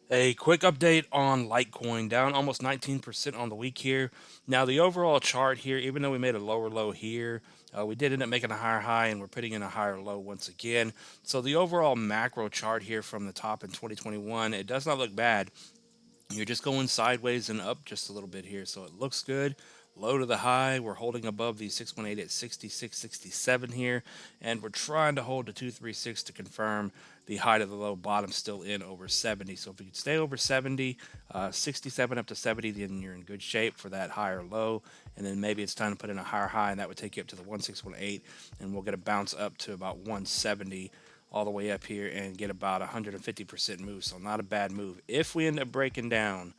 A quick update on Litecoin, down almost 19% on the week here. Now, the overall chart here, even though we made a lower low here, we did end up making a higher high and we're putting in a higher low once again. So, the overall macro chart here from the top in 2021, it does not look bad. You're just going sideways and up just a little bit here. So, it looks good. Low to the high, we're holding above the 618 at 66.67 here, and we're trying to hold the 236 to confirm the high to the low, bottom still in over 70. So if we could stay over 70, 67 up to 70, then you're in good shape for that higher low. And then maybe it's time to put in a higher high, and that would take you up to the 1618, and we'll get a bounce up to about 170 all the way up here and get about 150% move. So not a bad move. If we end up breaking down,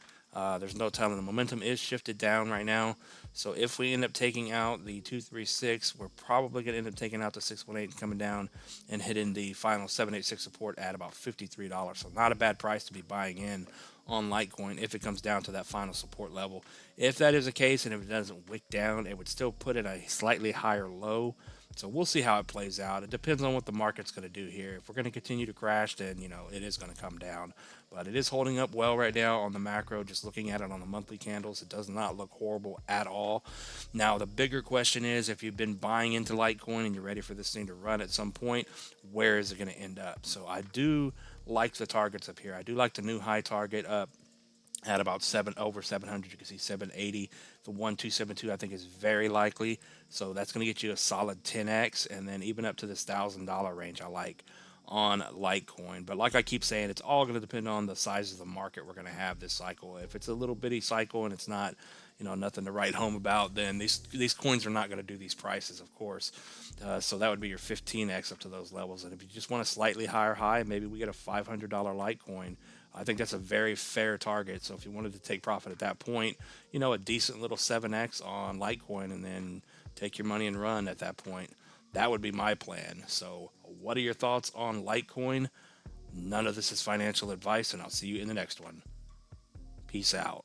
there's no telling. The momentum is shifted down right now. So if we end up taking out the 236, we're probably going to end up taking out the 618 and coming down and hitting the final 786 support at about $53. So not a bad price to be buying in on Litecoin if it comes down to that final support level. If that is the case and if it doesn't wick down, it would still put in a slightly higher low. So we'll see how it plays out. It depends on what the market's going to do here. If we're going to continue to crash, then it is going to come down. But it is holding up well right now on the macro. Just looking at it on the monthly candles, it does not look horrible at all. Now the bigger question is, if you've been buying into Litecoin and you're ready for this thing to run at some point, where is it going to end up? So I do like the targets up here. I do like the new high target up at about over 700. You can see 780. The 1272 I think is very likely. So that's going to get you a solid 10x, and then even up to this $1,000 range I like on Litecoin. But like I keep saying, it's all going to depend on the size of the market we're going to have this cycle. If it's a little bitty cycle and it's not, nothing to write home about, then these coins are not going to do these prices, of course. So that would be your 15x up to those levels. And if you just want a slightly higher high, maybe we get a $500 Litecoin. I think that's a very fair target. So if you wanted to take profit at that point, a decent little 7x on Litecoin, and then take your money and run at that point. That would be my plan. So what are your thoughts on Litecoin? None of this is financial advice, and I'll see you in the next one. Peace out.